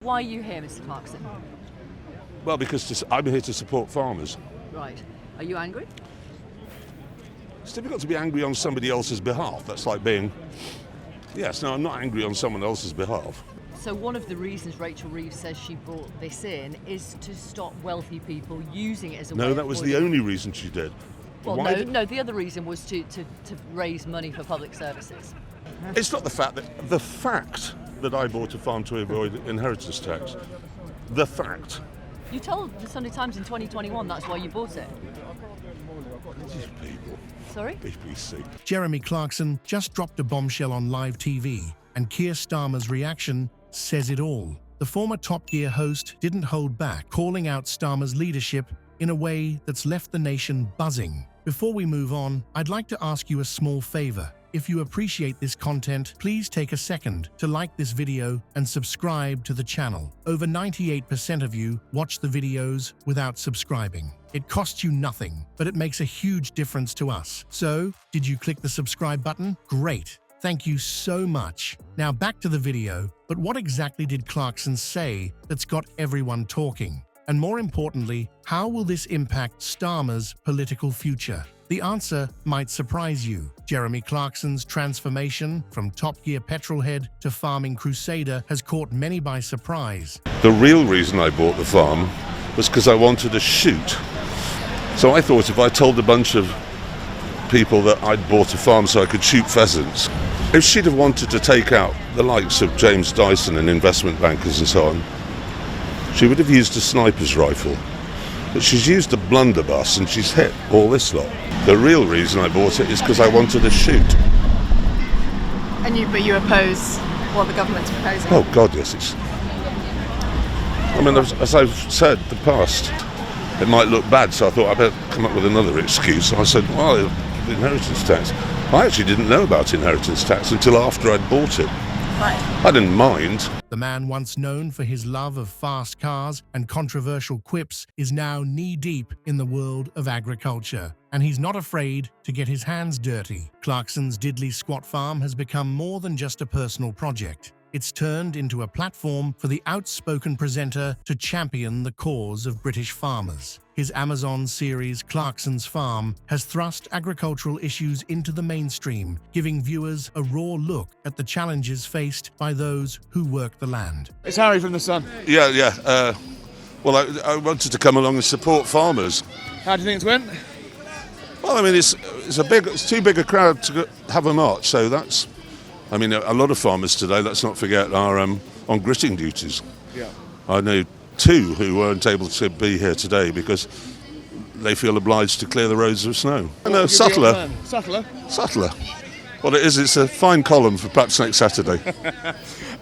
Why are you here, Mr. Clarkson? Well, because I'm here to support farmers. Right. Are you angry? It's difficult to be angry on somebody else's behalf. That's like being... Yes, no, I'm not angry on someone else's behalf. So one of the reasons Rachel Reeves says she brought this in is to stop wealthy people using it as a way No, of that was the avoiding- only reason she did. Well, Why no, the other reason was to raise money for public services. It's not the fact that I bought a farm to avoid inheritance tax. The fact. You told the Sunday Times in 2021 that's why you bought it. These people. Sorry? BBC. Jeremy Clarkson just dropped a bombshell on live TV, and Keir Starmer's reaction says it all. The former Top Gear host didn't hold back, calling out Starmer's leadership in a way that's left the nation buzzing. Before we move on, I'd like to ask you a small favor. If you appreciate this content, please take a second to like this video and subscribe to the channel. Over 98% of you watch the videos without subscribing. It costs you nothing, but it makes a huge difference to us. So, did you click the subscribe button? Great. Thank you so much. Now back to the video, but what exactly did Clarkson say that's got everyone talking? And more importantly, how will this impact Starmer's political future? The answer might surprise you. Jeremy Clarkson's transformation from Top Gear petrolhead to farming crusader has caught many by surprise. The real reason I bought the farm was because I wanted to shoot. So I thought if I told a bunch of people that I'd bought a farm so I could shoot pheasants, if she'd have wanted to take out the likes of James Dyson and investment bankers and so on, she would have used a sniper's rifle. But she's used a blunderbuss and she's hit all this lot. The real reason I bought it is because I wanted to shoot. But you oppose what the government's proposing? Oh God, yes. I mean, as I've said in the past, it might look bad, so I thought I'd better come up with another excuse. I said, well, inheritance tax. I actually didn't know about inheritance tax until after I'd bought it. Right. I didn't mind. The man once known for his love of fast cars and controversial quips is now knee-deep in the world of agriculture. And he's not afraid to get his hands dirty. Clarkson's diddly squat farm has become more than just a personal project. It's turned into a platform for the outspoken presenter to champion the cause of British farmers. His Amazon series, Clarkson's Farm, has thrust agricultural issues into the mainstream, giving viewers a raw look at the challenges faced by those who work the land. It's Harry from The Sun. Yeah. Well, I wanted to come along and support farmers. How do you think it's went? Well, I mean, it's too big a crowd to have a march, so that's... I mean, a lot of farmers today, let's not forget, are on gritting duties. Yeah. I know two who weren't able to be here today because they feel obliged to clear the roads of snow. No, subtler. Subtler. What it is, it's a fine column for perhaps next Saturday.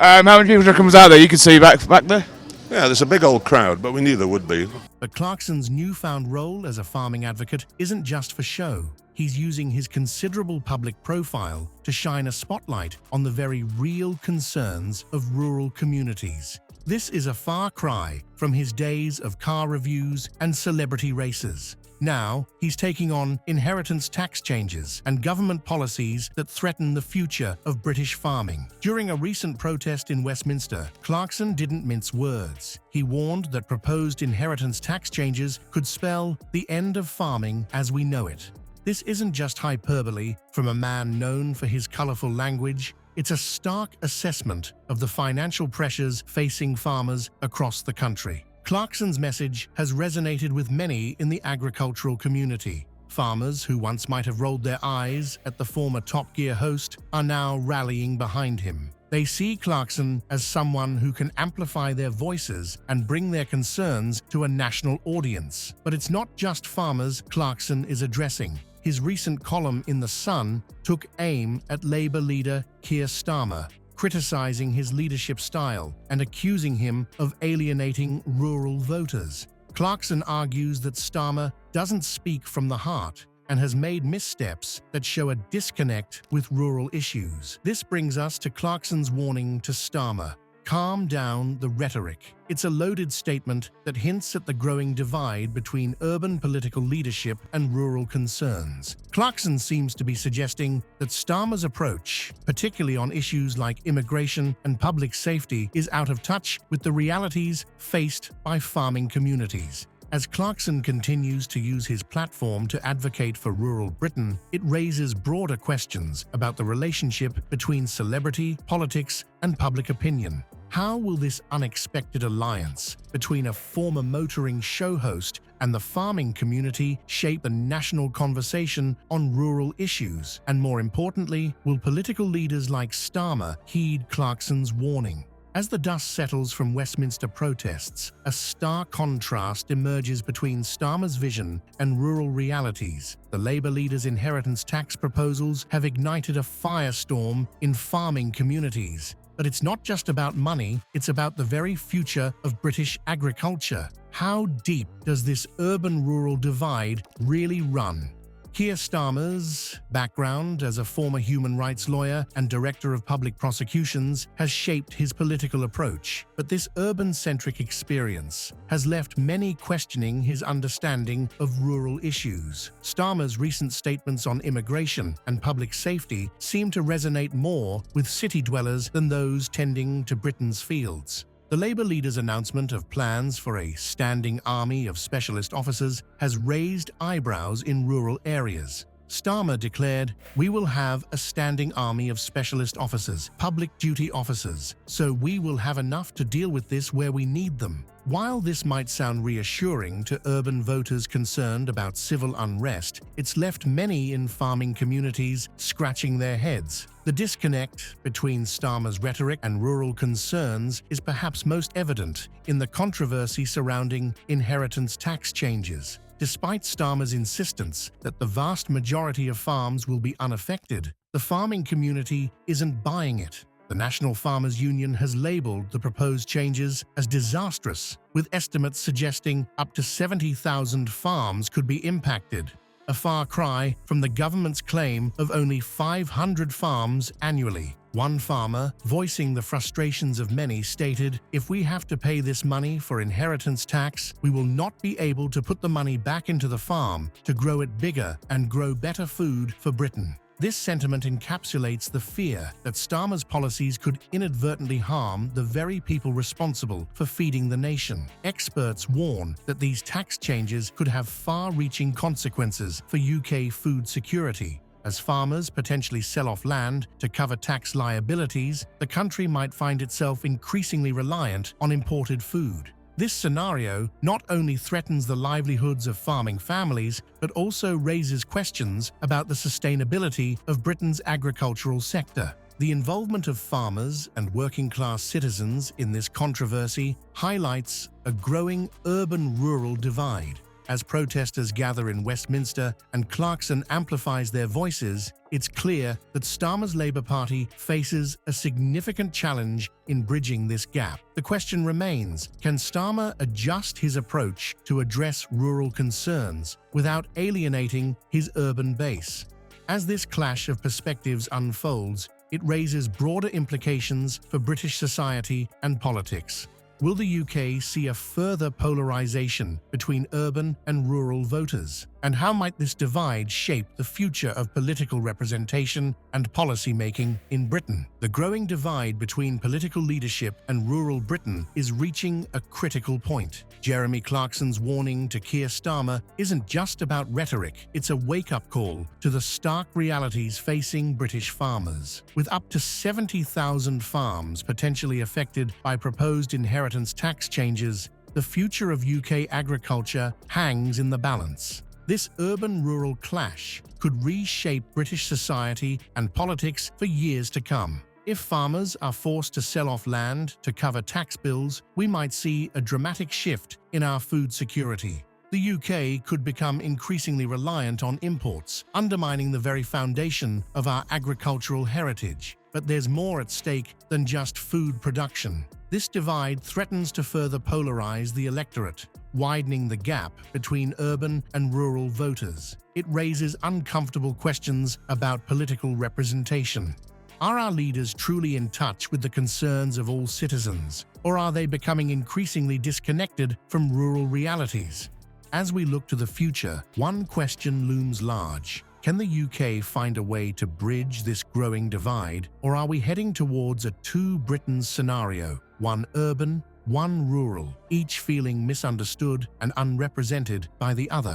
How many people do you reckon was out there? You can see back there. Yeah, there's a big old crowd, but we knew there would be. But Clarkson's newfound role as a farming advocate isn't just for show. He's using his considerable public profile to shine a spotlight on the very real concerns of rural communities. This is a far cry from his days of car reviews and celebrity races. Now, he's taking on inheritance tax changes and government policies that threaten the future of British farming. During a recent protest in Westminster, Clarkson didn't mince words. He warned that proposed inheritance tax changes could spell the end of farming as we know it. This isn't just hyperbole from a man known for his colorful language. It's a stark assessment of the financial pressures facing farmers across the country. Clarkson's message has resonated with many in the agricultural community. Farmers who once might have rolled their eyes at the former Top Gear host are now rallying behind him. They see Clarkson as someone who can amplify their voices and bring their concerns to a national audience. But it's not just farmers Clarkson is addressing. His recent column in The Sun took aim at Labour leader Keir Starmer, criticizing his leadership style and accusing him of alienating rural voters. Clarkson argues that Starmer doesn't speak from the heart and has made missteps that show a disconnect with rural issues. This brings us to Clarkson's warning to Starmer. Calm down the rhetoric. It's a loaded statement that hints at the growing divide between urban political leadership and rural concerns. Clarkson seems to be suggesting that Starmer's approach, particularly on issues like immigration and public safety, is out of touch with the realities faced by farming communities. As Clarkson continues to use his platform to advocate for rural Britain, it raises broader questions about the relationship between celebrity, politics, and public opinion. How will this unexpected alliance between a former motoring show host and the farming community shape a national conversation on rural issues? And more importantly, will political leaders like Starmer heed Clarkson's warning? As the dust settles from Westminster protests, a stark contrast emerges between Starmer's vision and rural realities. The Labour leader's inheritance tax proposals have ignited a firestorm in farming communities. But it's not just about money, it's about the very future of British agriculture. How deep does this urban-rural divide really run? Keir Starmer's background as a former human rights lawyer and director of public prosecutions has shaped his political approach, but this urban-centric experience has left many questioning his understanding of rural issues. Starmer's recent statements on immigration and public safety seem to resonate more with city dwellers than those tending to Britain's fields. The Labour leader's announcement of plans for a standing army of specialist officers has raised eyebrows in rural areas. Starmer declared, "We will have a standing army of specialist officers, public duty officers, so we will have enough to deal with this where we need them." While this might sound reassuring to urban voters concerned about civil unrest, it's left many in farming communities scratching their heads. The disconnect between Starmer's rhetoric and rural concerns is perhaps most evident in the controversy surrounding inheritance tax changes. Despite Starmer's insistence that the vast majority of farms will be unaffected, the farming community isn't buying it. The National Farmers Union has labeled the proposed changes as disastrous, with estimates suggesting up to 70,000 farms could be impacted. A far cry from the government's claim of only 500 farms annually. One farmer, voicing the frustrations of many, stated, "If we have to pay this money for inheritance tax, we will not be able to put the money back into the farm to grow it bigger and grow better food for Britain." This sentiment encapsulates the fear that Starmer's policies could inadvertently harm the very people responsible for feeding the nation. Experts warn that these tax changes could have far-reaching consequences for UK food security. As farmers potentially sell off land to cover tax liabilities, the country might find itself increasingly reliant on imported food. This scenario not only threatens the livelihoods of farming families, but also raises questions about the sustainability of Britain's agricultural sector. The involvement of farmers and working-class citizens in this controversy highlights a growing urban-rural divide. As protesters gather in Westminster and Clarkson amplifies their voices, it's clear that Starmer's Labour Party faces a significant challenge in bridging this gap. The question remains, can Starmer adjust his approach to address rural concerns without alienating his urban base? As this clash of perspectives unfolds, it raises broader implications for British society and politics. Will the UK see a further polarization between urban and rural voters? And how might this divide shape the future of political representation and policy-making in Britain? The growing divide between political leadership and rural Britain is reaching a critical point. Jeremy Clarkson's warning to Keir Starmer isn't just about rhetoric, it's a wake-up call to the stark realities facing British farmers. With up to 70,000 farms potentially affected by proposed inheritance tax changes, the future of UK agriculture hangs in the balance. This urban-rural clash could reshape British society and politics for years to come. If farmers are forced to sell off land to cover tax bills, we might see a dramatic shift in our food security. The UK could become increasingly reliant on imports, undermining the very foundation of our agricultural heritage. But there's more at stake than just food production. This divide threatens to further polarize the electorate, widening the gap between urban and rural voters. It raises uncomfortable questions about political representation. Are our leaders truly in touch with the concerns of all citizens, or are they becoming increasingly disconnected from rural realities? As we look to the future, one question looms large. Can the UK find a way to bridge this growing divide, or are we heading towards a two Britons scenario, one urban, one rural, each feeling misunderstood and unrepresented by the other?